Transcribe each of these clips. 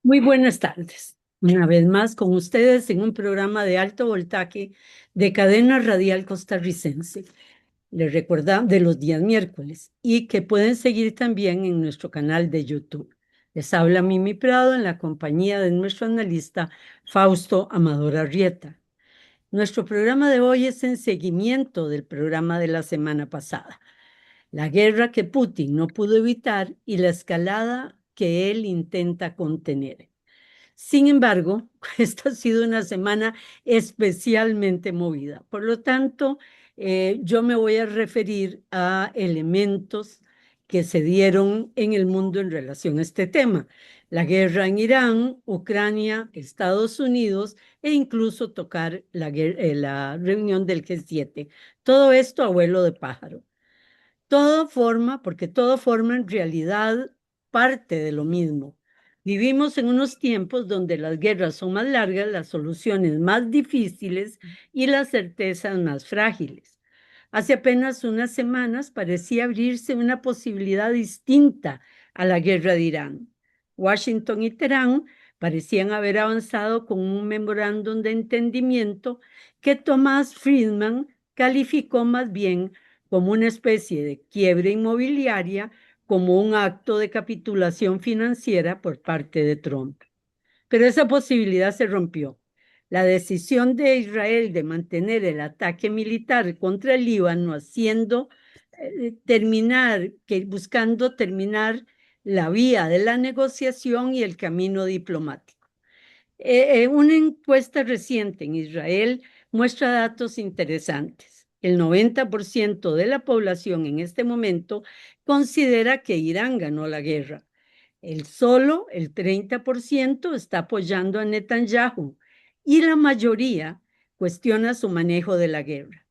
Muy buenas tardes. Una vez más con ustedes en un programa de alto voltaje de cadena radial costarricense. Les recordamos de los días miércoles y que pueden seguir también en nuestro canal de YouTube. Les habla Mimi Prado en la compañía de nuestro analista Fausto Amador Arrieta. Nuestro programa de hoy es en seguimiento del programa de la semana pasada. La guerra que Putin no pudo evitar y la escalada que él intenta contener. Sin embargo, esta ha sido una semana especialmente movida. Por lo tanto, yo me voy a referir a elementos que se dieron en el mundo en relación a este tema. La guerra en Irán, Ucrania, Estados Unidos e incluso tocar la reunión del G7. Todo esto a vuelo de pájaro. Porque todo forma en realidad parte de lo mismo. Vivimos en unos tiempos donde las guerras son más largas, las soluciones más difíciles y las certezas más frágiles. Hace apenas unas semanas parecía abrirse una posibilidad distinta a la guerra de Irán. Washington y Teherán parecían haber avanzado con un memorándum de entendimiento que Thomas Friedman calificó más bien como una especie de quiebre inmobiliaria, como un acto de capitulación financiera por parte de Trump. Pero esa posibilidad se rompió. La decisión de Israel de mantener el ataque militar contra el Líbano, buscando terminar la vía de la negociación y el camino diplomático. Una encuesta reciente en Israel muestra datos interesantes. El 90% de la población en este momento considera que Irán ganó la guerra. Solo el 30% está apoyando a Netanyahu y la mayoría cuestiona su manejo de la guerra.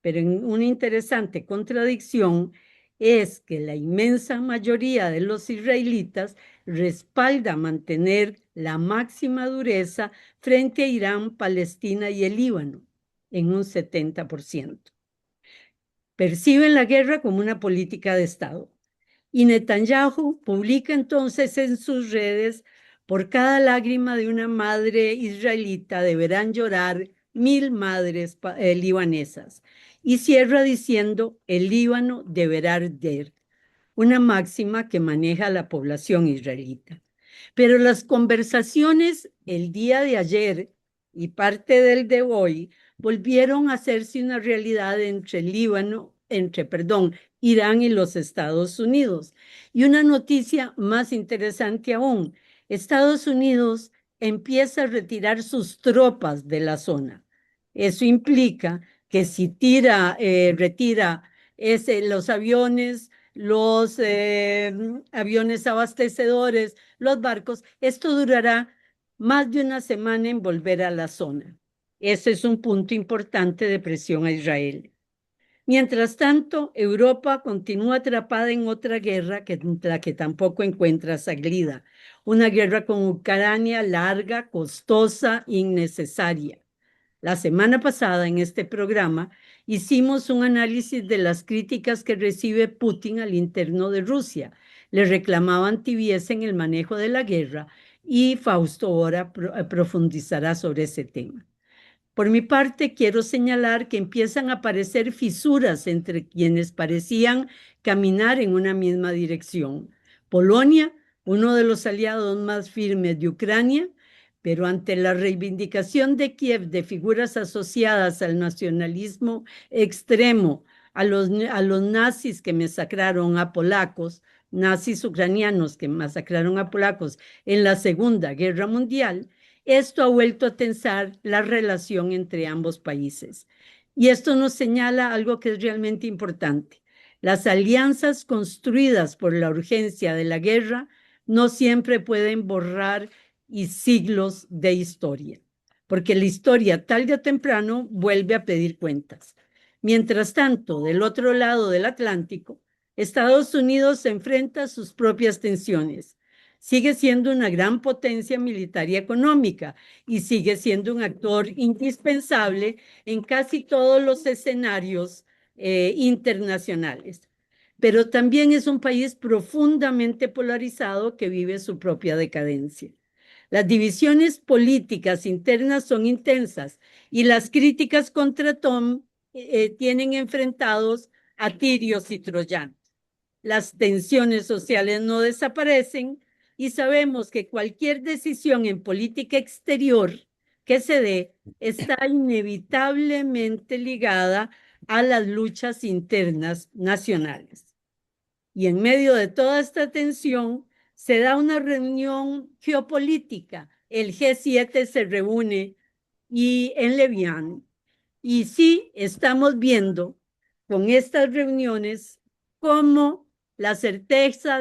Pero en una interesante contradicción es que la inmensa mayoría de los israelitas respalda mantener la máxima dureza frente a Irán, Palestina y el Líbano, en un 70%. Perciben la guerra como una política de Estado. Y Netanyahu publica entonces en sus redes: por cada lágrima de una madre israelita deberán llorar 1000 madres libanesas. Y cierra diciendo: el Líbano deberá arder, una máxima que maneja la población israelita. Pero las conversaciones el día de ayer y parte del de hoy volvieron a hacerse una realidad entre Irán y los Estados Unidos. Y una noticia más interesante aún: Estados Unidos empieza a retirar sus tropas de la zona. Eso implica que si retira los aviones abastecedores, los barcos, esto durará más de una semana en volver a la zona. Ese es un punto importante de presión a Israel. Mientras tanto, Europa continúa atrapada en otra guerra la que tampoco encuentra salida. Una guerra con Ucrania larga, costosa, innecesaria. La semana pasada en este programa hicimos un análisis de las críticas que recibe Putin al interno de Rusia. Le reclamaban tibieza en el manejo de la guerra y Fausto ahora profundizará sobre ese tema. Por mi parte, quiero señalar que empiezan a aparecer fisuras entre quienes parecían caminar en una misma dirección. Polonia, uno de los aliados más firmes de Ucrania, pero ante la reivindicación de Kiev de figuras asociadas al nacionalismo extremo, a los nazis que masacraron a polacos, nazis ucranianos que masacraron a polacos en la Segunda Guerra Mundial, esto ha vuelto a tensar la relación entre ambos países. Y esto nos señala algo que es realmente importante. Las alianzas construidas por la urgencia de la guerra no siempre pueden borrar siglos de historia, porque la historia tarde o temprano vuelve a pedir cuentas. Mientras tanto, del otro lado del Atlántico, Estados Unidos se enfrenta a sus propias tensiones. Sigue siendo una gran potencia militar y económica y sigue siendo un actor indispensable en casi todos los escenarios internacionales. Pero también es un país profundamente polarizado que vive su propia decadencia. Las divisiones políticas internas son intensas y las críticas contra Tom tienen enfrentados a tirios y troyanos. Las tensiones sociales no desaparecen y sabemos que cualquier decisión en política exterior que se dé está inevitablemente ligada a las luchas internas nacionales. Y en medio de toda esta tensión se da una reunión geopolítica. El G7 se reúne en Levian. Y sí, estamos viendo con estas reuniones cómo la certeza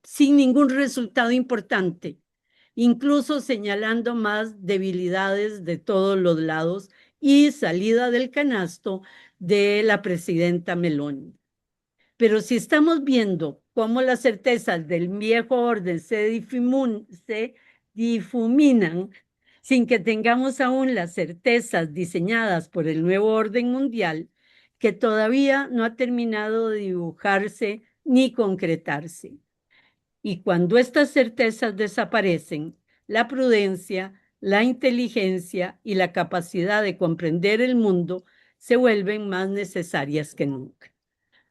sin ningún resultado importante, incluso señalando más debilidades de todos los lados y salida del canasto de la presidenta Meloni. Pero si estamos viendo cómo las certezas del viejo orden se difuminan sin que tengamos aún las certezas diseñadas por el nuevo orden mundial, que todavía no ha terminado de dibujarse ni concretarse. Y cuando estas certezas desaparecen, la prudencia, la inteligencia y la capacidad de comprender el mundo se vuelven más necesarias que nunca.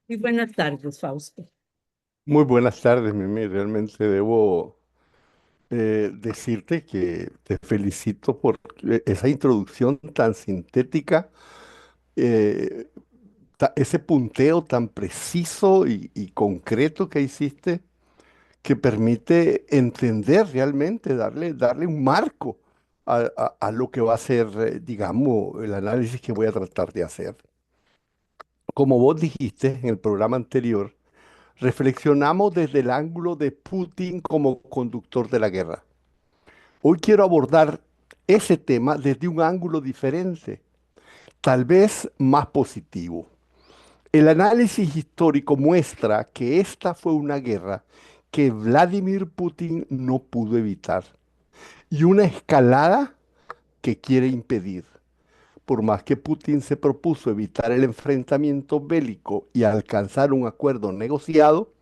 Muy buenas tardes, Fausto. Muy buenas tardes, Mimi. Realmente debo decirte que te felicito por esa introducción tan sintética, eh, ese punteo tan preciso y concreto que hiciste, que permite entender realmente, darle un marco a lo que va a ser, digamos, el análisis que voy a tratar de hacer. Como vos dijiste en el programa anterior, reflexionamos desde el ángulo de Putin como conductor de la guerra. Hoy quiero abordar ese tema desde un ángulo diferente, tal vez más positivo. El análisis histórico muestra que esta fue una guerra que Vladimir Putin no pudo evitar y una escalada que quiere impedir. Por más que Putin se propuso evitar el enfrentamiento bélico y alcanzar un acuerdo negociado,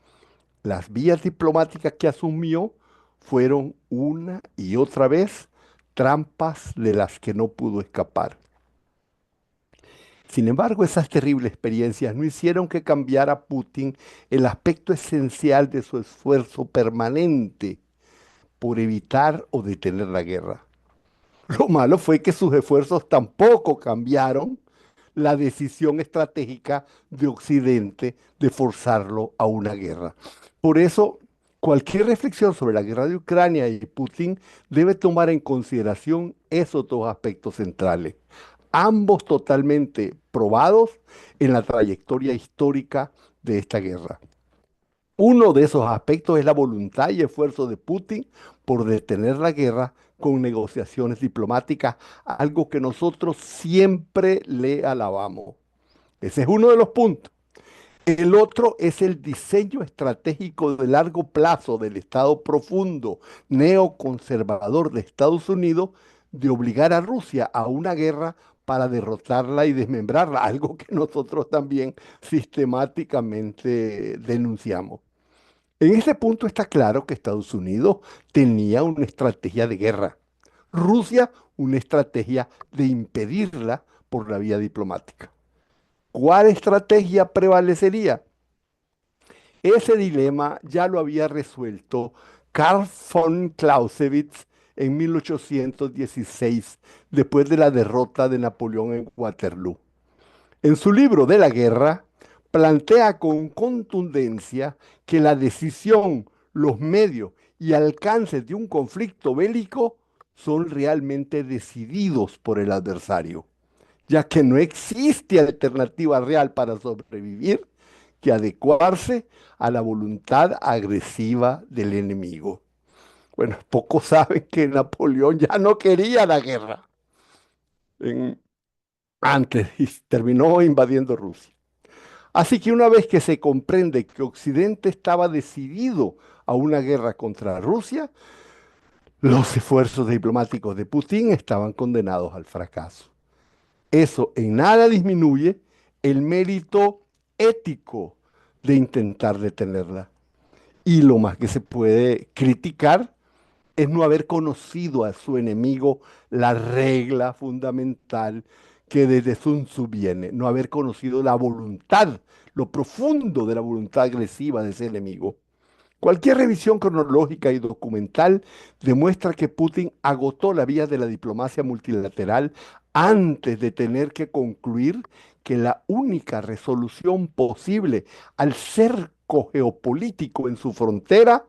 las vías diplomáticas que asumió fueron una y otra vez trampas de las que no pudo escapar. Sin embargo, esas terribles experiencias no hicieron que cambiara a Putin el aspecto esencial de su esfuerzo permanente por evitar o detener la guerra. Lo malo fue que sus esfuerzos tampoco cambiaron la decisión estratégica de Occidente de forzarlo a una guerra. Por eso, cualquier reflexión sobre la guerra de Ucrania y Putin debe tomar en consideración esos dos aspectos centrales, ambos totalmente probados en la trayectoria histórica de esta guerra. Uno de esos aspectos es la voluntad y esfuerzo de Putin por detener la guerra con negociaciones diplomáticas, algo que nosotros siempre le alabamos. Ese es uno de los puntos. El otro es el diseño estratégico de largo plazo del Estado profundo neoconservador de Estados Unidos de obligar a Rusia a una guerra para derrotarla y desmembrarla, algo que nosotros también sistemáticamente denunciamos. En ese punto está claro que Estados Unidos tenía una estrategia de guerra, Rusia una estrategia de impedirla por la vía diplomática. ¿Cuál estrategia prevalecería? Ese dilema ya lo había resuelto Karl von Clausewitz en 1816, después de la derrota de Napoleón en Waterloo. En su libro de la guerra, plantea con contundencia que la decisión, los medios y alcances de un conflicto bélico son realmente decididos por el adversario, ya que no existe alternativa real para sobrevivir que adecuarse a la voluntad agresiva del enemigo. Bueno, pocos saben que Napoleón ya no quería la guerra en- antes y terminó invadiendo Rusia. Así que una vez que se comprende que Occidente estaba decidido a una guerra contra Rusia, los esfuerzos diplomáticos de Putin estaban condenados al fracaso. Eso en nada disminuye el mérito ético de intentar detenerla. Y lo más que se puede criticar es no haber conocido a su enemigo la regla fundamental que desde Sun Tzu viene, no haber conocido la voluntad, lo profundo de la voluntad agresiva de ese enemigo. Cualquier revisión cronológica y documental demuestra que Putin agotó la vía de la diplomacia multilateral antes de tener que concluir que la única resolución posible al cerco geopolítico en su frontera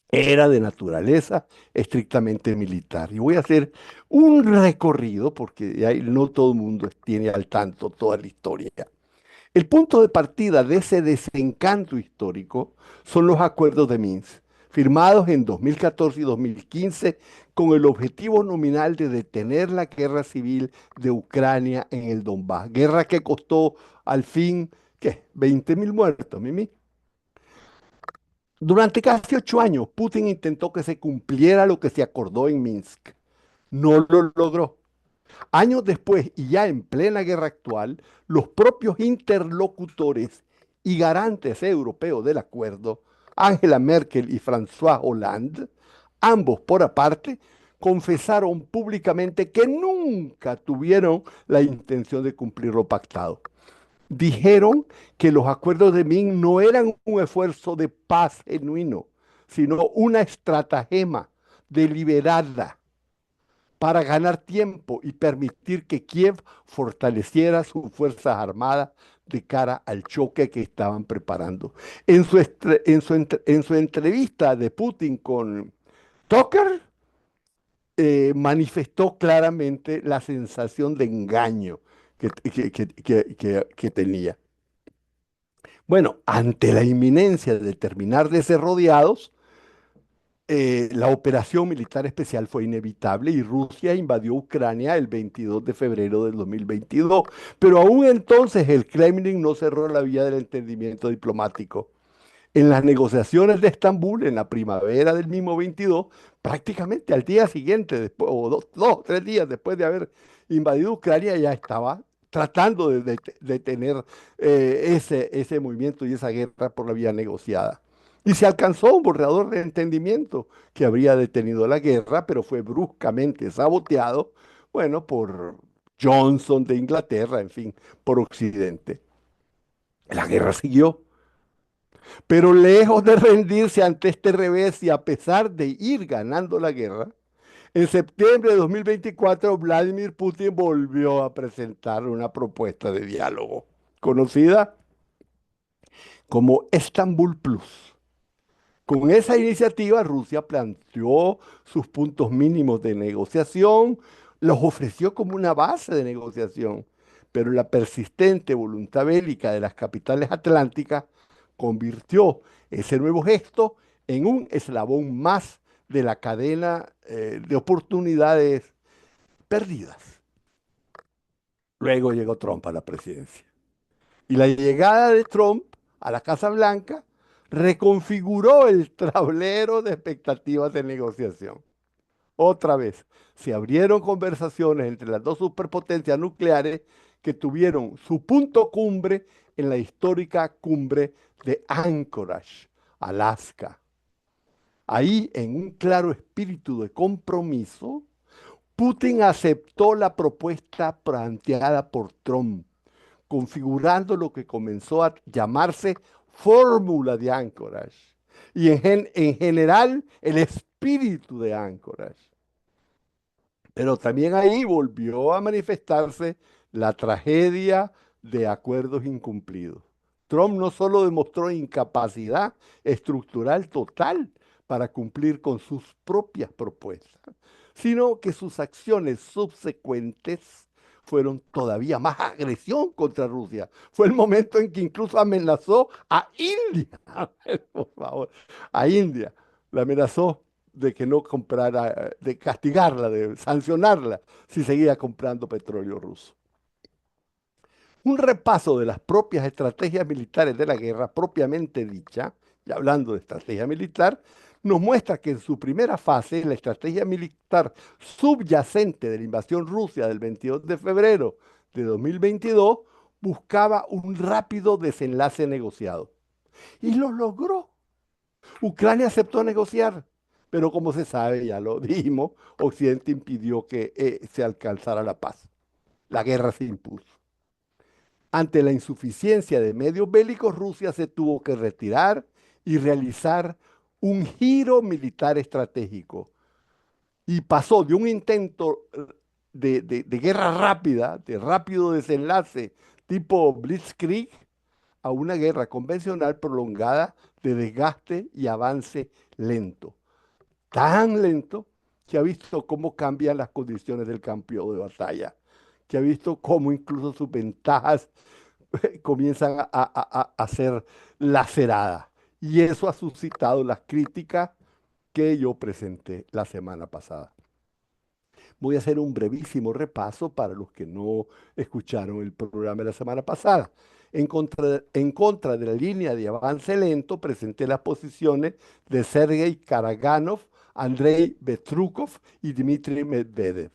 era de naturaleza estrictamente militar. Y voy a hacer un recorrido, porque ahí no todo el mundo tiene al tanto toda la historia. El punto de partida de ese desencanto histórico son los acuerdos de Minsk, firmados en 2014 y 2015 con el objetivo nominal de detener la guerra civil de Ucrania en el Donbass. Guerra que costó al fin, ¿qué? 20.000 muertos, Mimi. Durante casi 8 años, Putin intentó que se cumpliera lo que se acordó en Minsk. No lo logró. Años después, y ya en plena guerra actual, los propios interlocutores y garantes europeos del acuerdo, Angela Merkel y François Hollande, ambos por aparte, confesaron públicamente que nunca tuvieron la intención de cumplir lo pactado. Dijeron que los acuerdos de Minsk no eran un esfuerzo de paz genuino, sino una estratagema deliberada para ganar tiempo y permitir que Kiev fortaleciera sus fuerzas armadas de cara al choque que estaban preparando. En su entrevista de Putin con Tucker, manifestó claramente la sensación de engaño que tenía. Bueno, ante la inminencia de terminar de ser rodeados, la operación militar especial fue inevitable y Rusia invadió Ucrania el 22 de febrero del 2022. Pero aún entonces el Kremlin no cerró la vía del entendimiento diplomático. En las negociaciones de Estambul, en la primavera del mismo 22, prácticamente al día siguiente, después, o 2 o 3 días después de haber invadido Ucrania, ya estaba tratando de detener ese movimiento y esa guerra por la vía negociada. Y se alcanzó un borrador de entendimiento que habría detenido la guerra, pero fue bruscamente saboteado, bueno, por Johnson de Inglaterra, en fin, por Occidente. La guerra siguió. Pero lejos de rendirse ante este revés y a pesar de ir ganando la guerra, en septiembre de 2024 Vladimir Putin volvió a presentar una propuesta de diálogo, conocida como Estambul Plus. Con esa iniciativa, Rusia planteó sus puntos mínimos de negociación, los ofreció como una base de negociación, pero la persistente voluntad bélica de las capitales atlánticas convirtió ese nuevo gesto en un eslabón más de la cadena de oportunidades perdidas. Luego llegó Trump a la presidencia. Y la llegada de Trump a la Casa Blanca reconfiguró el tablero de expectativas de negociación. Otra vez, se abrieron conversaciones entre las dos superpotencias nucleares que tuvieron su punto cumbre en la histórica cumbre de Anchorage, Alaska. Ahí, en un claro espíritu de compromiso, Putin aceptó la propuesta planteada por Trump, configurando lo que comenzó a llamarse Fórmula de Anchorage y en general el espíritu de Anchorage. Pero también ahí volvió a manifestarse la tragedia de acuerdos incumplidos. Trump no solo demostró incapacidad estructural total para cumplir con sus propias propuestas, sino que sus acciones subsecuentes fueron todavía más agresión contra Rusia. Fue el momento en que incluso amenazó a India, por favor, a India. La amenazó de que no comprara, de castigarla, de sancionarla si seguía comprando petróleo ruso. Un repaso de las propias estrategias militares de la guerra propiamente dicha, y hablando de estrategia militar, nos muestra que en su primera fase, la estrategia militar subyacente de la invasión rusa del 22 de febrero de 2022 buscaba un rápido desenlace negociado. Y lo logró. Ucrania aceptó negociar, Pero como se sabe, ya lo dijimos, Occidente impidió que se alcanzara la paz. La guerra se impuso. Ante la insuficiencia de medios bélicos, Rusia se tuvo que retirar y realizar un giro militar estratégico. Y pasó de un intento de guerra rápida, de rápido desenlace, tipo Blitzkrieg, a una guerra convencional prolongada de desgaste y avance lento. Tan lento que ha visto cómo cambian las condiciones del campo de batalla, que ha visto cómo incluso sus ventajas comienzan a ser laceradas. Y eso ha suscitado las críticas que yo presenté la semana pasada. Voy a hacer un brevísimo repaso para los que no escucharon el programa de la semana pasada. En contra de la línea de avance lento, presenté las posiciones de Sergei Karaganov, Andrei Betrukov y Dmitry Medvedev.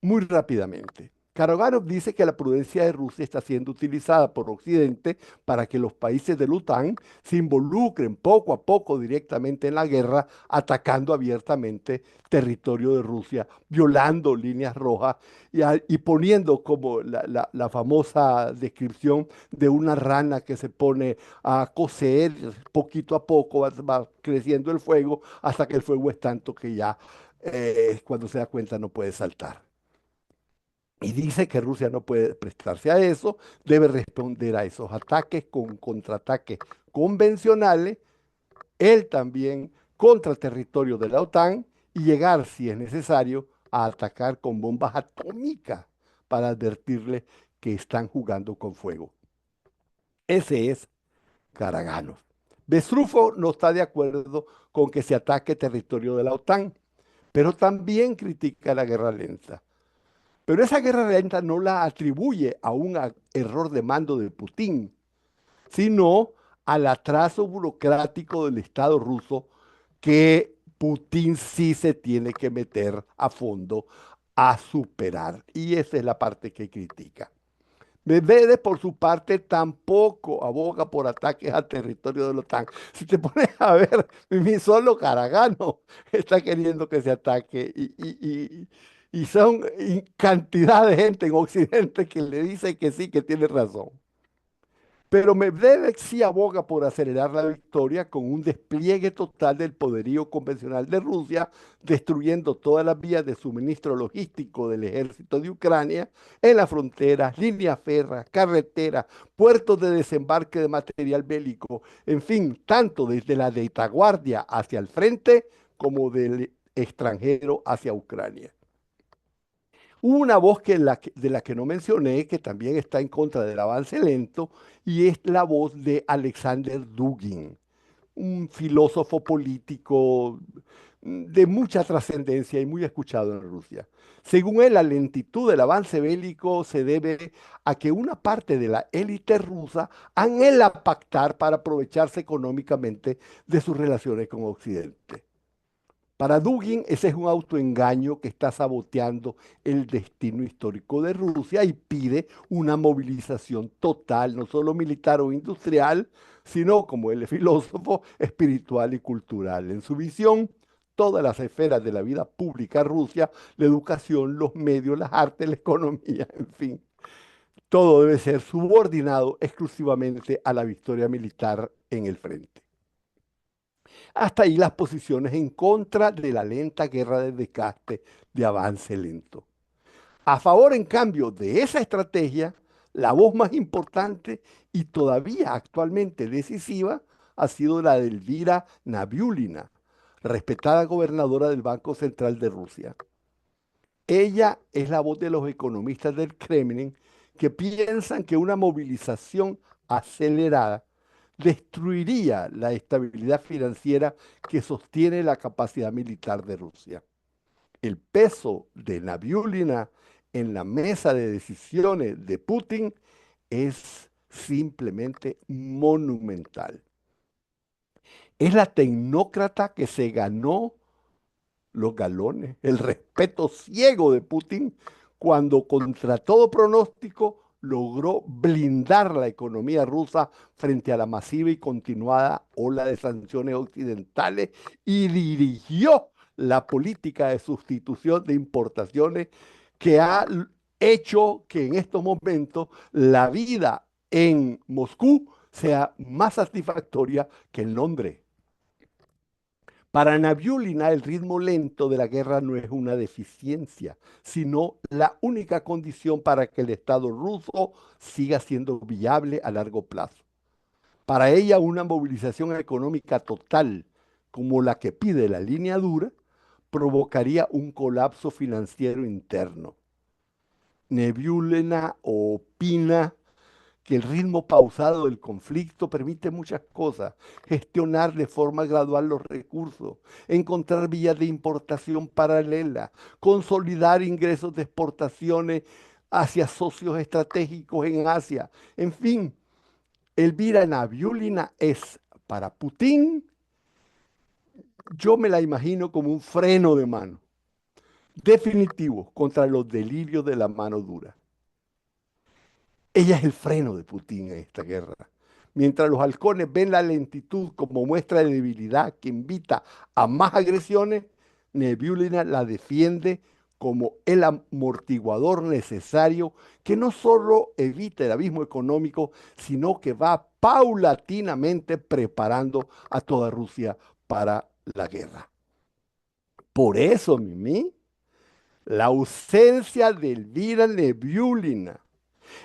Muy rápidamente. Karaganov dice que la prudencia de Rusia está siendo utilizada por Occidente para que los países de la OTAN se involucren poco a poco directamente en la guerra, atacando abiertamente territorio de Rusia, violando líneas rojas y poniendo como la famosa descripción de una rana que se pone a cocer poquito a poco, va creciendo el fuego hasta que el fuego es tanto que ya cuando se da cuenta no puede saltar. Y dice que Rusia no puede prestarse a eso, debe responder a esos ataques con contraataques convencionales, él también contra el territorio de la OTAN y llegar, si es necesario, a atacar con bombas atómicas para advertirle que están jugando con fuego. Ese es Karaganov. Bestrufo no está de acuerdo con que se ataque territorio de la OTAN, pero también critica la guerra lenta. Pero esa guerra lenta no la atribuye a un error de mando de Putin, sino al atraso burocrático del Estado ruso que Putin sí se tiene que meter a fondo a superar. Y esa es la parte que critica. Medvedev, por su parte, tampoco aboga por ataques al territorio de la OTAN. Si te pones a ver, mi solo Caragano está queriendo que se ataque y son cantidad de gente en Occidente que le dice que sí, que tiene razón. Pero Medvedev sí aboga por acelerar la victoria con un despliegue total del poderío convencional de Rusia, destruyendo todas las vías de suministro logístico del ejército de Ucrania en las fronteras, líneas férreas, carreteras, puertos de desembarque de material bélico, en fin, tanto desde la retaguardia hacia el frente como del extranjero hacia Ucrania. Una voz de la que no mencioné, que también está en contra del avance lento, y es la voz de Alexander Dugin, un filósofo político de mucha trascendencia y muy escuchado en Rusia. Según él, la lentitud del avance bélico se debe a que una parte de la élite rusa anhela pactar para aprovecharse económicamente de sus relaciones con Occidente. Para Dugin, ese es un autoengaño que está saboteando el destino histórico de Rusia y pide una movilización total, no solo militar o industrial, sino, como el filósofo, espiritual y cultural. En su visión, todas las esferas de la vida pública Rusia, la educación, los medios, las artes, la economía, en fin, todo debe ser subordinado exclusivamente a la victoria militar en el frente. Hasta ahí las posiciones en contra de la lenta guerra de desgaste de avance lento. A favor, en cambio, de esa estrategia, la voz más importante y todavía actualmente decisiva ha sido la de Elvira Nabiulina, respetada gobernadora del Banco Central de Rusia. Ella es la voz de los economistas del Kremlin que piensan que una movilización acelerada destruiría la estabilidad financiera que sostiene la capacidad militar de Rusia. El peso de Nabiulina en la mesa de decisiones de Putin es simplemente monumental. Es la tecnócrata que se ganó los galones, el respeto ciego de Putin cuando contra todo pronóstico logró blindar la economía rusa frente a la masiva y continuada ola de sanciones occidentales y dirigió la política de sustitución de importaciones que ha hecho que en estos momentos la vida en Moscú sea más satisfactoria que en Londres. Para Nabiulina, el ritmo lento de la guerra no es una deficiencia, sino la única condición para que el Estado ruso siga siendo viable a largo plazo. Para ella, una movilización económica total, como la que pide la línea dura, provocaría un colapso financiero interno. Nabiulina opina que el ritmo pausado del conflicto permite muchas cosas, gestionar de forma gradual los recursos, encontrar vías de importación paralela, consolidar ingresos de exportaciones hacia socios estratégicos en Asia. En fin, Elvira Nabiulina es para Putin, yo me la imagino como un freno de mano definitivo contra los delirios de la mano dura. Ella es el freno de Putin en esta guerra. Mientras los halcones ven la lentitud como muestra de debilidad que invita a más agresiones, Nebulina la defiende como el amortiguador necesario que no solo evita el abismo económico, sino que va paulatinamente preparando a toda Rusia para la guerra. Por eso, Mimi, la ausencia de Elvira Nebulina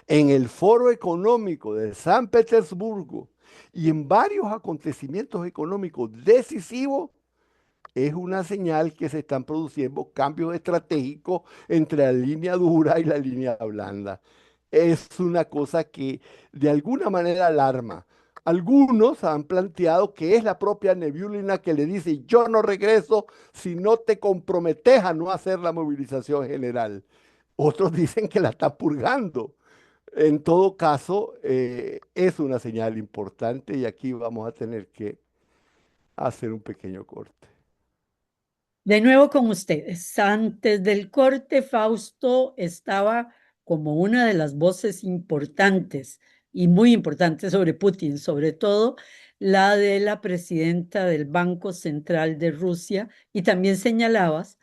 en el Foro Económico de San Petersburgo y en varios acontecimientos económicos decisivos, es una señal que se están produciendo cambios estratégicos entre la línea dura y la línea blanda. Es una cosa que de alguna manera alarma. Algunos han planteado que es la propia Nebulina que le dice, yo no regreso si no te comprometes a no hacer la movilización general. Otros dicen que la está purgando. En todo caso, es una señal importante y aquí vamos a tener que hacer un pequeño corte. De nuevo con ustedes. Antes del corte, Fausto estaba como una de las voces importantes y muy importantes sobre Putin, sobre todo la de la presidenta del Banco Central de Rusia, y también señalabas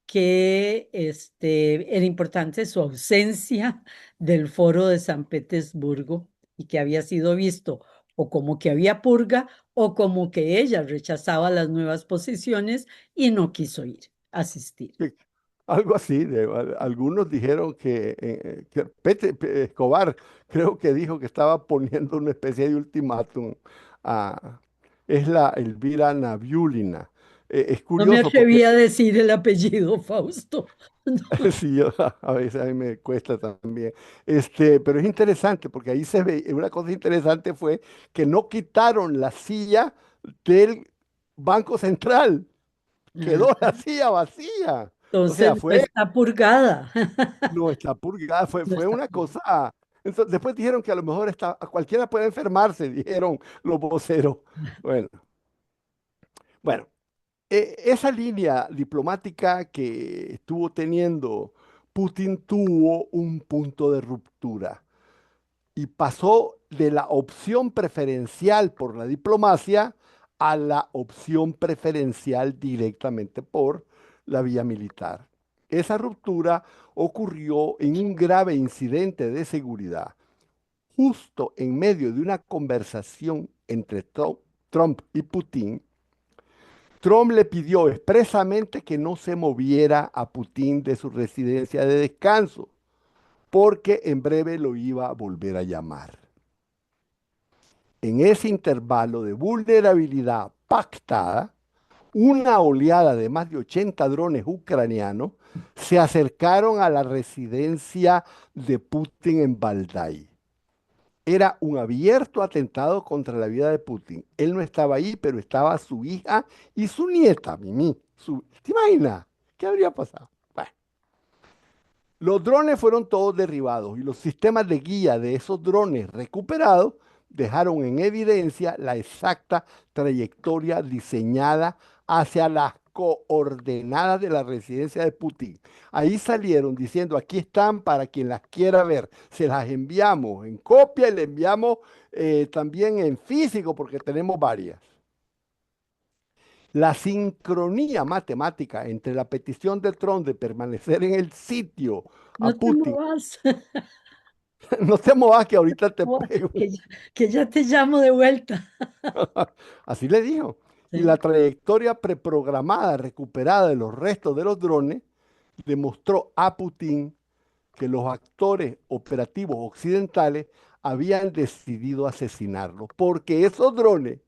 que era importante su ausencia del foro de San Petersburgo y que había sido visto o como que había purga o como que ella rechazaba las nuevas posiciones y no quiso ir, asistir. Sí, algo así, algunos dijeron que Escobar creo que dijo que estaba poniendo una especie de ultimátum a, es la Elvira Nabiulina. Es No me curioso porque atreví a decir el apellido, Fausto. sí, a veces a mí me cuesta también. Pero es interesante porque ahí se ve, una cosa interesante fue que no quitaron la silla del Banco Central, Ah, quedó la silla vacía. O entonces sea, no fue, está purgada. no está purgada, No fue está una purgada. cosa. Entonces, después dijeron que a lo mejor cualquiera puede enfermarse, dijeron los voceros. Bueno, bueno, esa línea diplomática que estuvo teniendo Putin tuvo un punto de ruptura y pasó de la opción preferencial por la diplomacia a la opción preferencial directamente por la vía militar. Esa ruptura ocurrió en un grave incidente de seguridad, justo en medio de una conversación entre Trump y Putin. Trump le pidió expresamente que no se moviera a Putin de su residencia de descanso, porque en breve lo iba a volver a llamar. En ese intervalo de vulnerabilidad pactada, una oleada de más de 80 drones ucranianos se acercaron a la residencia de Putin en Valdai. Era un abierto atentado contra la vida de Putin. Él no estaba ahí, pero estaba su hija y su nieta, Mimi. ¿Te imaginas? ¿Qué habría pasado? Bueno, los drones fueron todos derribados y los sistemas de guía de esos drones recuperados dejaron en evidencia la exacta trayectoria diseñada hacia las coordenadas de la residencia de Putin. Ahí salieron diciendo, aquí están para quien las quiera ver. Se las enviamos en copia y le enviamos también en físico porque tenemos varias. La sincronía matemática entre la petición de Trump de permanecer en el sitio a No te Putin, movas, no te movas que ahorita te pego. que ya te llamo de vuelta. Así le dijo. Y la Sí. trayectoria preprogramada recuperada de los restos de los drones demostró a Putin que los actores operativos occidentales habían decidido asesinarlo, porque esos drones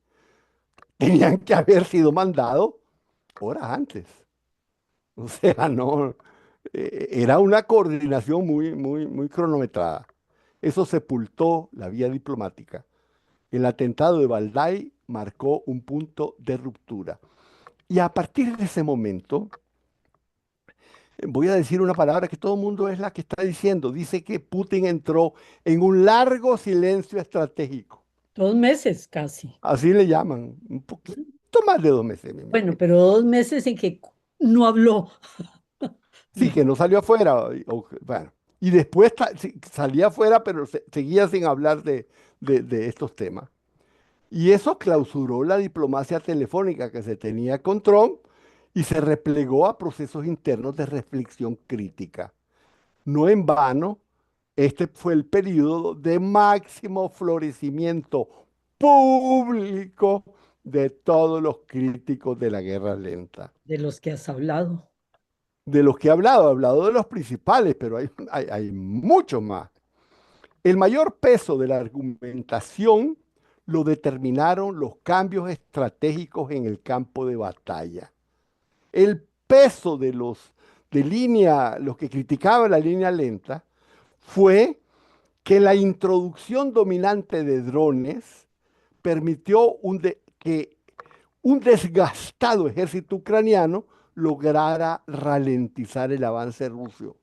tenían que haber sido mandados horas antes. O sea, no, era una coordinación muy cronometrada. Eso sepultó la vía diplomática. El atentado de Valdai marcó un punto de ruptura. Y a partir de ese momento, voy a decir una palabra que todo el mundo es la que está diciendo. Dice que Putin entró en un largo silencio estratégico. 2 meses casi. Así le llaman. Un poquito más de 2 meses, mi amiga. Bueno, pero 2 meses en que no habló. Sí, que no salió afuera. Bueno, y después sí, salía afuera, pero seguía sin hablar de estos temas. Y eso clausuró la diplomacia telefónica que se tenía con Trump y se replegó a procesos internos de reflexión crítica. No en vano, este fue el periodo de máximo florecimiento público de todos los críticos de la guerra lenta. De los que has hablado. De los que he hablado de los principales, pero hay muchos más. El mayor peso de la argumentación lo determinaron los cambios estratégicos en el campo de batalla. El peso de los que criticaban la línea lenta, fue que la introducción dominante de drones permitió que un desgastado ejército ucraniano lograra ralentizar el avance ruso.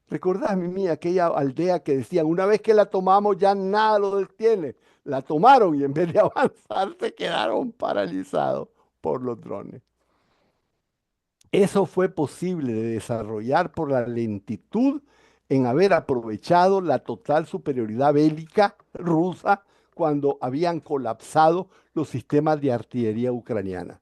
¿Recordás, Mimi, aquella aldea que decían, una vez que la tomamos ya nada lo detiene? La tomaron y en vez de avanzar se quedaron paralizados por los drones. Eso fue posible de desarrollar por la lentitud en haber aprovechado la total superioridad bélica rusa cuando habían colapsado los sistemas de artillería ucraniana.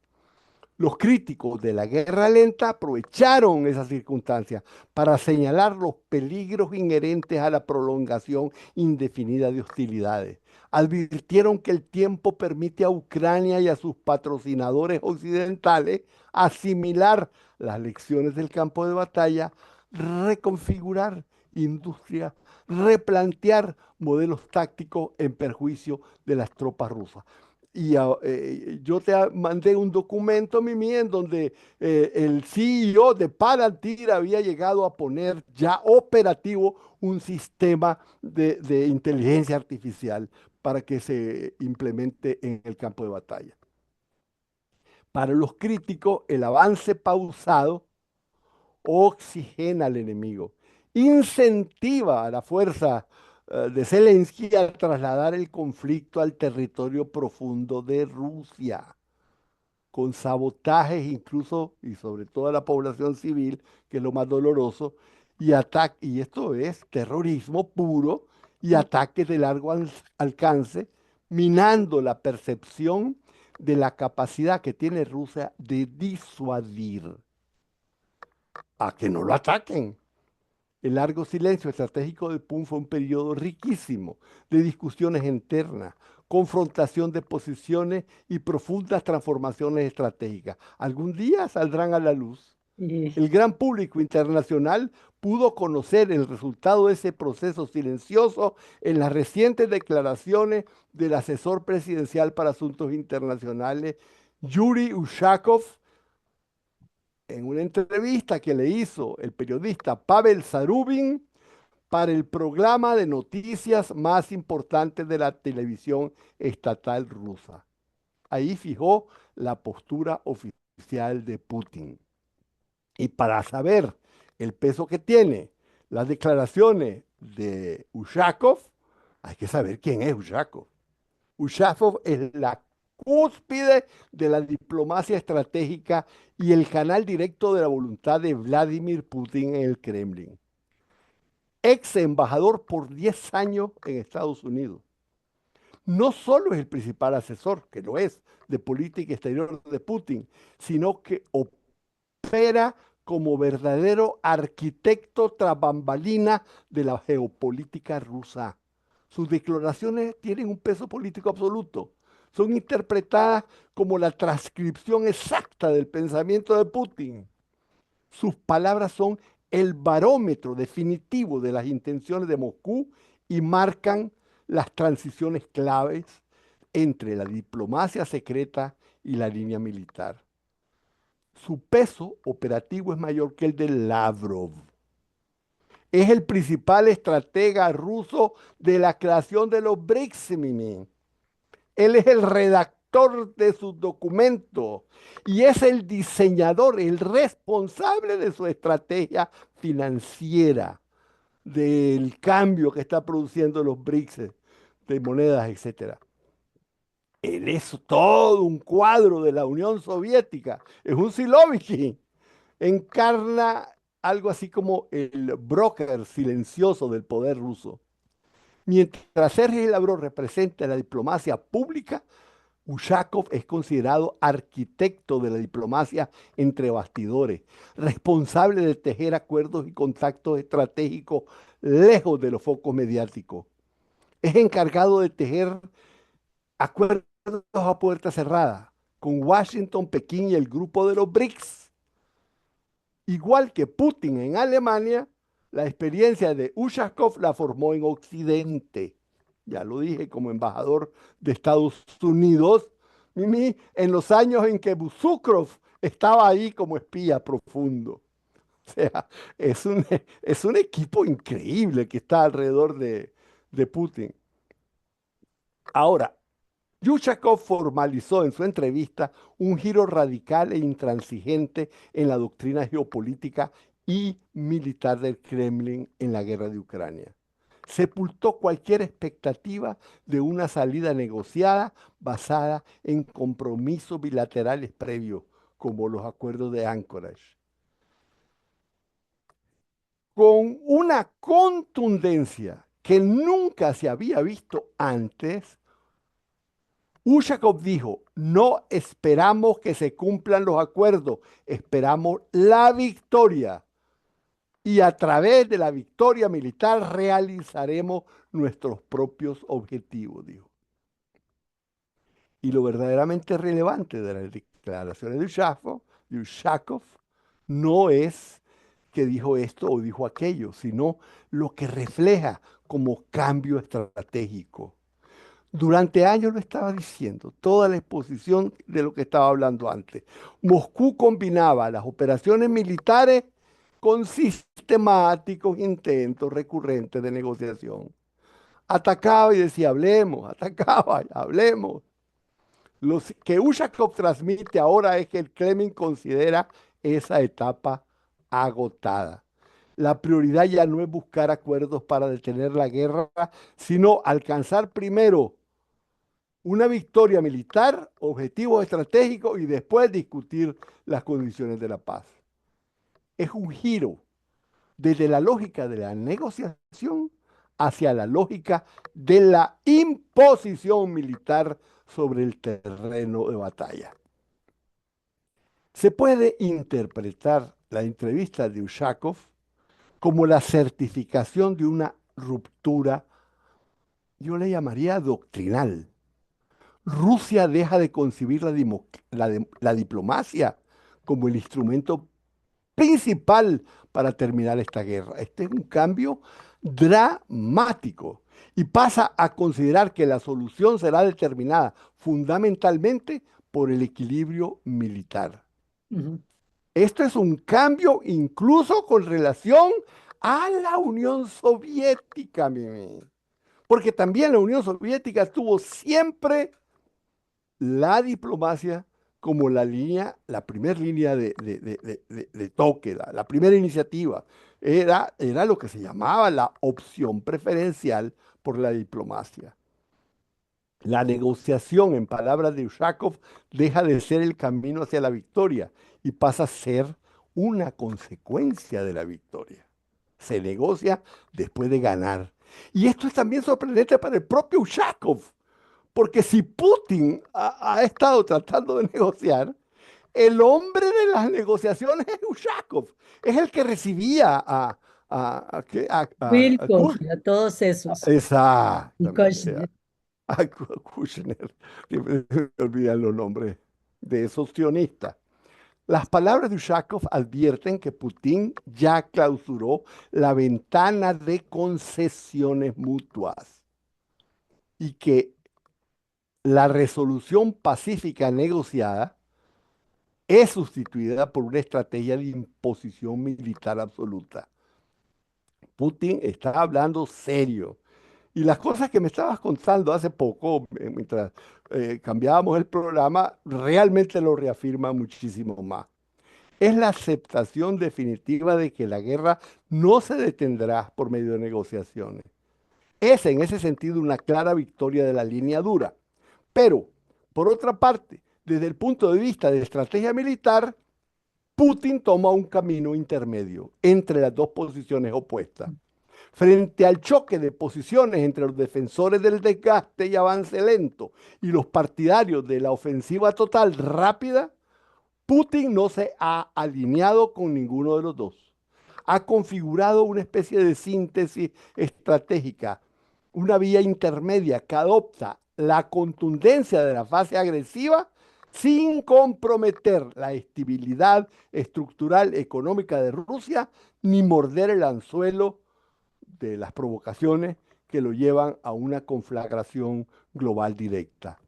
Los críticos de la guerra lenta aprovecharon esa circunstancia para señalar los peligros inherentes a la prolongación indefinida de hostilidades. Advirtieron que el tiempo permite a Ucrania y a sus patrocinadores occidentales asimilar las lecciones del campo de batalla, reconfigurar industria, replantear modelos tácticos en perjuicio de las tropas rusas. Y yo mandé un documento, Mimi, en donde el CEO de Palantir había llegado a poner ya operativo un sistema de inteligencia artificial para que se implemente en el campo de batalla. Para los críticos, el avance pausado oxigena al enemigo, incentiva a la fuerza de Zelensky a trasladar el conflicto al territorio profundo de Rusia, con sabotajes incluso y sobre todo a la población civil, que es lo más doloroso, y esto es terrorismo puro y ataques de largo alcance, minando la percepción de la capacidad que tiene Rusia de disuadir a que no lo ataquen. El largo silencio estratégico de PUN fue un periodo riquísimo de discusiones internas, confrontación de posiciones y profundas transformaciones estratégicas. Algún día saldrán a la luz. Y, El gran público internacional pudo conocer el resultado de ese proceso silencioso en las recientes declaraciones del asesor presidencial para asuntos internacionales, Yuri Ushakov, en una entrevista que le hizo el periodista Pavel Zarubin para el programa de noticias más importante de la televisión estatal rusa. Ahí fijó la postura oficial de Putin. Y para saber el peso que tiene las declaraciones de Ushakov, hay que saber quién es Ushakov. Ushakov es la cúspide de la diplomacia estratégica y el canal directo de la voluntad de Vladimir Putin en el Kremlin. Ex embajador por 10 años en Estados Unidos. No solo es el principal asesor, que lo es, de política exterior de Putin, sino que opera como verdadero arquitecto tras bambalina de la geopolítica rusa. Sus declaraciones tienen un peso político absoluto. Son interpretadas como la transcripción exacta del pensamiento de Putin. Sus palabras son el barómetro definitivo de las intenciones de Moscú y marcan las transiciones claves entre la diplomacia secreta y la línea militar. Su peso operativo es mayor que el de Lavrov. Es el principal estratega ruso de la creación de los BRICS, Mimi. Él es el redactor de sus documentos y es el diseñador, el responsable de su estrategia financiera, del cambio que está produciendo los BRICS, de monedas, etcétera. Él es todo un cuadro de la Unión Soviética, es un Siloviki, encarna algo así como el broker silencioso del poder ruso. Mientras Sergei Lavrov representa la diplomacia pública, Ushakov es considerado arquitecto de la diplomacia entre bastidores, responsable de tejer acuerdos y contactos estratégicos lejos de los focos mediáticos. Es encargado de tejer acuerdos a puerta cerrada con Washington, Pekín y el grupo de los BRICS. Igual que Putin en Alemania, la experiencia de Ushakov la formó en Occidente. Ya lo dije, como embajador de Estados Unidos, Mimi, en los años en que Busukrov estaba ahí como espía profundo. O sea, es un equipo increíble que está alrededor de Putin. Ahora, Yushakov formalizó en su entrevista un giro radical e intransigente en la doctrina geopolítica y militar del Kremlin en la guerra de Ucrania. Sepultó cualquier expectativa de una salida negociada basada en compromisos bilaterales previos, como los acuerdos de Anchorage. Con una contundencia que nunca se había visto antes, Ushakov dijo, no esperamos que se cumplan los acuerdos, esperamos la victoria. Y a través de la victoria militar realizaremos nuestros propios objetivos, dijo. Y lo verdaderamente relevante de las declaraciones de Ushakov no es que dijo esto o dijo aquello, sino lo que refleja como cambio estratégico. Durante años lo estaba diciendo, toda la exposición de lo que estaba hablando antes. Moscú combinaba las operaciones militares con sistemáticos intentos recurrentes de negociación. Atacaba y decía, hablemos, atacaba, hablemos. Lo que Ushakov transmite ahora es que el Kremlin considera esa etapa agotada. La prioridad ya no es buscar acuerdos para detener la guerra, sino alcanzar primero una victoria militar, objetivos estratégicos y después discutir las condiciones de la paz. Es un giro desde la lógica de la negociación hacia la lógica de la imposición militar sobre el terreno de batalla. Se puede interpretar la entrevista de Ushakov como la certificación de una ruptura, yo le llamaría doctrinal. Rusia deja de concebir la diplomacia como el instrumento principal para terminar esta guerra. Este es un cambio dramático y pasa a considerar que la solución será determinada fundamentalmente por el equilibrio militar. Ujú. Esto es un cambio incluso con relación a la Unión Soviética, Mimi. Porque también la Unión Soviética tuvo siempre la diplomacia como la línea, la primera línea de toque, la primera iniciativa. Era lo que se llamaba la opción preferencial por la diplomacia. La negociación, en palabras de Ushakov, deja de ser el camino hacia la victoria y pasa a ser una consecuencia de la victoria. Se negocia después de ganar. Y esto es también sorprendente para el propio Ushakov, porque si Putin ha estado tratando de negociar, el hombre de las negociaciones es Ushakov, es el que recibía a Wilcox y a todos esos, y Exactamente, Kushner. a Kushner. Siempre me olvidan los nombres de esos sionistas. Las palabras de Ushakov advierten que Putin ya clausuró la ventana de concesiones mutuas y que la resolución pacífica negociada es sustituida por una estrategia de imposición militar absoluta. Putin está hablando serio. Y las cosas que me estabas contando hace poco, mientras cambiábamos el programa, realmente lo reafirma muchísimo más. Es la aceptación definitiva de que la guerra no se detendrá por medio de negociaciones. Es en ese sentido una clara victoria de la línea dura. Pero, por otra parte, desde el punto de vista de estrategia militar, Putin toma un camino intermedio entre las dos posiciones opuestas. Frente al choque de posiciones entre los defensores del desgaste y avance lento y los partidarios de la ofensiva total rápida, Putin no se ha alineado con ninguno de los dos. Ha configurado una especie de síntesis estratégica, una vía intermedia que adopta la contundencia de la fase agresiva sin comprometer la estabilidad estructural económica de Rusia ni morder el anzuelo de las provocaciones que lo llevan a una conflagración global directa.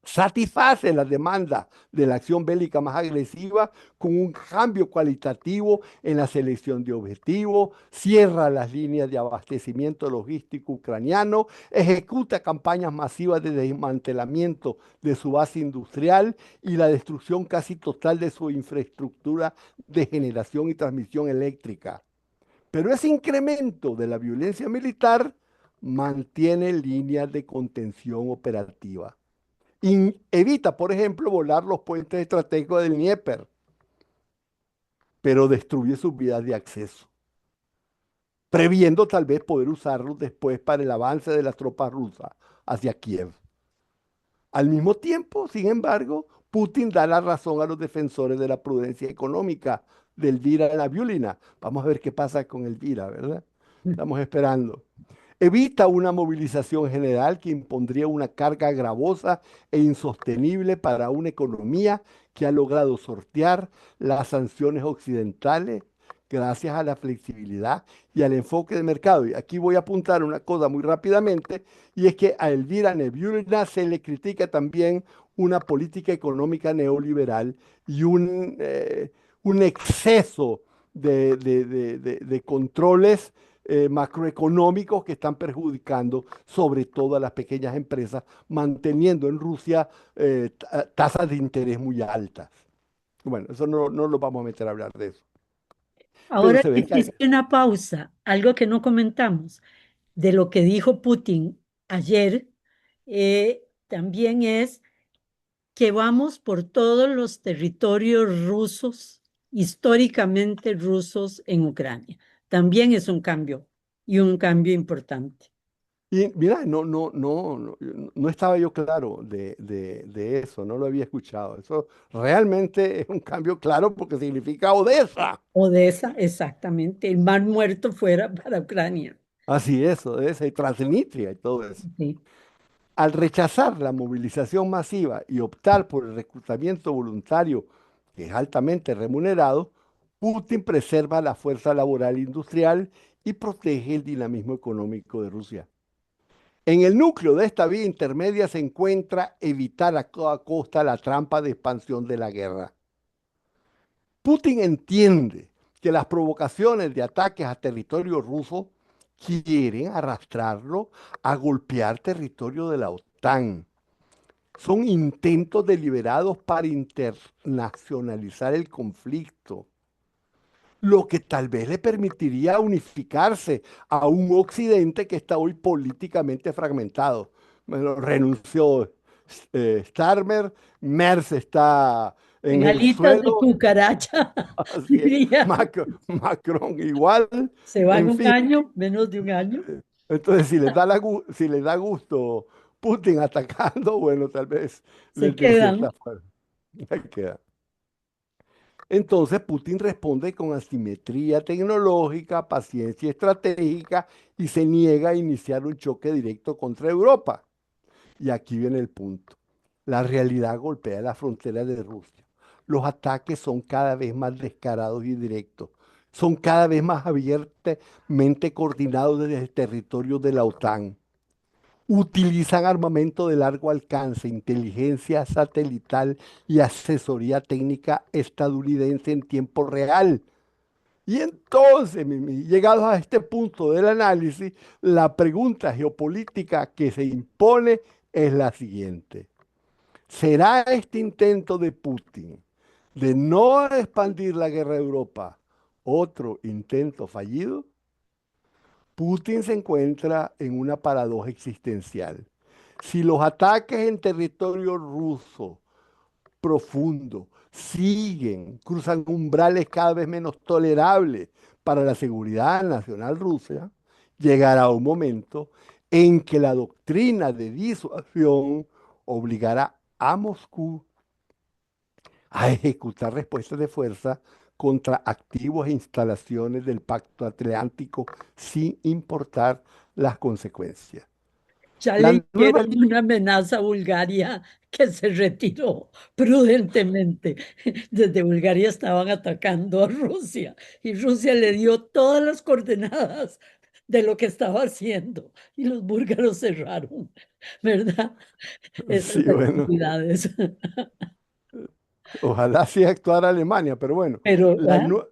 Satisface las demandas de la acción bélica más agresiva con un cambio cualitativo en la selección de objetivos, cierra las líneas de abastecimiento logístico ucraniano, ejecuta campañas masivas de desmantelamiento de su base industrial y la destrucción casi total de su infraestructura de generación y transmisión eléctrica. Pero ese incremento de la violencia militar mantiene líneas de contención operativa. Evita, por ejemplo, volar los puentes estratégicos del Dnieper, pero destruye sus vías de acceso, previendo tal vez poder usarlos después para el avance de las tropas rusas hacia Kiev. Al mismo tiempo, sin embargo, Putin da la razón a los defensores de la prudencia económica de Elvira Nabiulina. Vamos a ver qué pasa con Elvira, ¿verdad? Estamos esperando. Evita una movilización general que impondría una carga gravosa e insostenible para una economía que ha logrado sortear las sanciones occidentales gracias a la flexibilidad y al enfoque de mercado. Y aquí voy a apuntar una cosa muy rápidamente, y es que a Elvira Nabiulina se le critica también una política económica neoliberal y un exceso de controles macroeconómicos que están perjudicando sobre todo a las pequeñas empresas, manteniendo en Rusia tasas de interés muy altas. Bueno, eso no lo vamos a meter a hablar de eso. Pero Ahora se ve que hay... hiciste una pausa, algo que no comentamos, de lo que dijo Putin ayer, también es que vamos por todos los territorios rusos, históricamente rusos en Ucrania. También es un cambio y un cambio importante. Y mira, no estaba yo claro de eso, no lo había escuchado. Eso realmente es un cambio claro porque significa Odessa. Odessa, exactamente, el mar muerto fuera para Ucrania. Así es, Odessa y Transnistria y todo eso. Sí. Al rechazar la movilización masiva y optar por el reclutamiento voluntario, que es altamente remunerado, Putin preserva la fuerza laboral industrial y protege el dinamismo económico de Rusia. En el núcleo de esta vía intermedia se encuentra evitar a toda costa la trampa de expansión de la guerra. Putin entiende que las provocaciones de ataques a territorio ruso quieren arrastrarlo a golpear territorio de la OTAN. Son intentos deliberados para internacionalizar el conflicto, lo que tal vez le permitiría unificarse a un Occidente que está hoy políticamente fragmentado. Bueno, renunció Starmer, Merz está en En el alitas de suelo, cucaracha, así es, diría. Macron igual, Se van en un fin. año, menos de un año, Entonces, si les da gusto Putin atacando, bueno, tal vez se les dé quedan. cierta fuerza. Ahí queda. Entonces Putin responde con asimetría tecnológica, paciencia estratégica y se niega a iniciar un choque directo contra Europa. Y aquí viene el punto. La realidad golpea la frontera de Rusia. Los ataques son cada vez más descarados y directos. Son cada vez más abiertamente coordinados desde el territorio de la OTAN. Utilizan armamento de largo alcance, inteligencia satelital y asesoría técnica estadounidense en tiempo real. Y entonces, llegados a este punto del análisis, la pregunta geopolítica que se impone es la siguiente. ¿Será este intento de Putin de no expandir la guerra a Europa otro intento fallido? Putin se encuentra en una paradoja existencial. Si los ataques en territorio ruso profundo siguen, cruzan umbrales cada vez menos tolerables para la seguridad nacional rusa, llegará un momento en que la doctrina de disuasión obligará a Moscú a ejecutar respuestas de fuerza contra activos e instalaciones del Pacto Atlántico sin importar las consecuencias. Ya La le nueva hicieron una amenaza a Bulgaria que se retiró prudentemente. Desde Bulgaria estaban atacando a Rusia y Rusia le dio todas las coordenadas de lo que estaba haciendo y los búlgaros cerraron, ¿verdad? Esas sí, bueno, actividades. ojalá sí actuara Alemania, pero bueno, Pero, la, ¿ah? nue-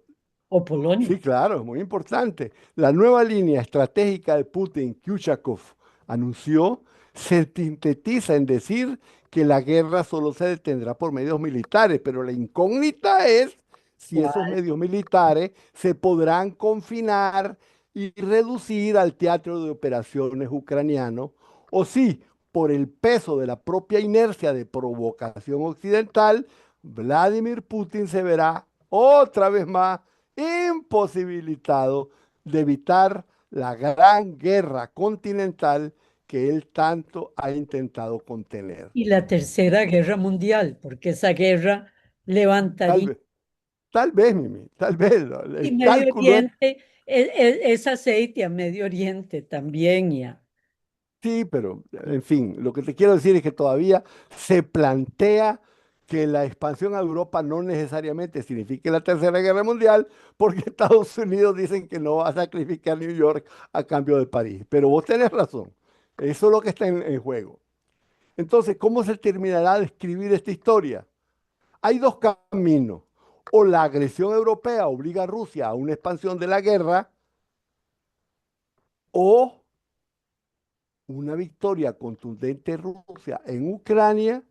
O Polonia. sí, claro, es muy importante. La nueva línea estratégica de Putin, que Ushakov anunció, se sintetiza en decir que la guerra solo se detendrá por medios militares, pero la incógnita es si esos ¿Cuál? medios militares se podrán confinar y reducir al teatro de operaciones ucraniano, o si, por el peso de la propia inercia de provocación occidental, Vladimir Putin se verá otra vez más imposibilitado de evitar la gran guerra continental que él tanto ha intentado contener. Y la Tercera Guerra Mundial, porque esa guerra Tal levantaría vez, tal vez, Mimi, tal vez y el Medio cálculo es, Oriente es aceite a Medio Oriente también ya. sí, pero en fin, lo que te quiero decir es que todavía se plantea que la expansión a Europa no necesariamente signifique la Tercera Guerra Mundial, porque Estados Unidos dicen que no va a sacrificar New York a cambio de París. Pero vos tenés razón, eso es lo que está en juego. Entonces, ¿cómo se terminará de escribir esta historia? Hay dos caminos. O la agresión europea obliga a Rusia a una expansión de la guerra, o una victoria contundente de Rusia en Ucrania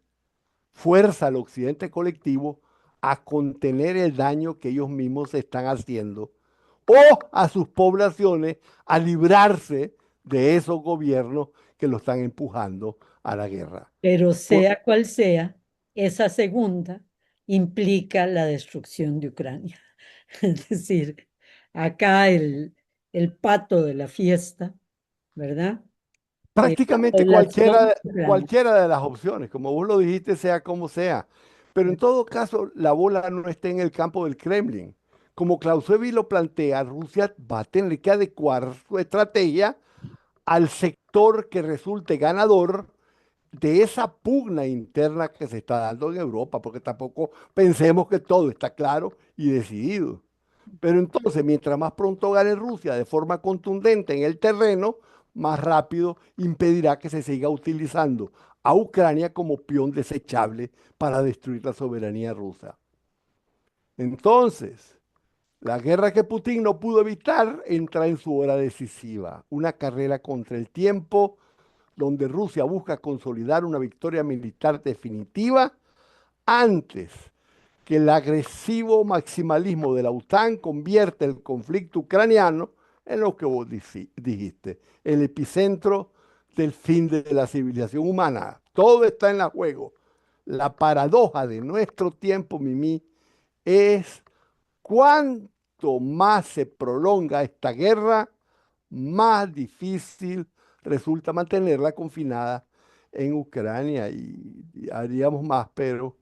fuerza al occidente colectivo a contener el daño que ellos mismos se están haciendo, o a sus poblaciones a librarse de esos gobiernos que lo están empujando a la guerra. Pero Por- sea cual sea, esa segunda implica la destrucción de Ucrania. Es decir, acá el pato de la fiesta, ¿verdad? La Prácticamente población ucraniana. cualquiera de las opciones, como vos lo dijiste, sea como sea. Pero en todo caso, la bola no está en el campo del Kremlin. Como Clausewitz lo plantea, Rusia va a tener que adecuar su estrategia al sector que resulte ganador de esa pugna interna que se está dando en Europa, porque tampoco pensemos que todo está claro y decidido. Pero entonces, mientras más pronto gane Rusia de forma contundente en el terreno, más rápido impedirá que se siga utilizando a Ucrania como peón desechable para destruir la soberanía rusa. Entonces, la guerra que Putin no pudo evitar entra en su hora decisiva, una carrera contra el tiempo donde Rusia busca consolidar una victoria militar definitiva antes que el agresivo maximalismo de la OTAN convierte el conflicto ucraniano en lo que vos dijiste, el epicentro del fin de la civilización humana. Todo está en la juego. La paradoja de nuestro tiempo, Mimi, es cuanto más se prolonga esta guerra, más difícil resulta mantenerla confinada en Ucrania y haríamos más, pero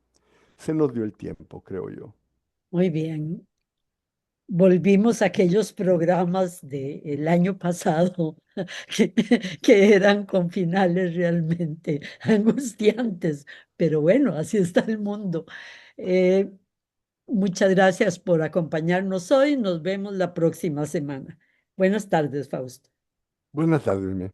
se nos dio el tiempo, creo yo. Muy bien. Volvimos a aquellos programas del año pasado que, que eran con finales realmente angustiantes, pero bueno, así está el mundo. Eh, Muchas gracias por acompañarnos hoy. Nos vemos la próxima semana. Buenas tardes, Fausto. Buenas tardes, mi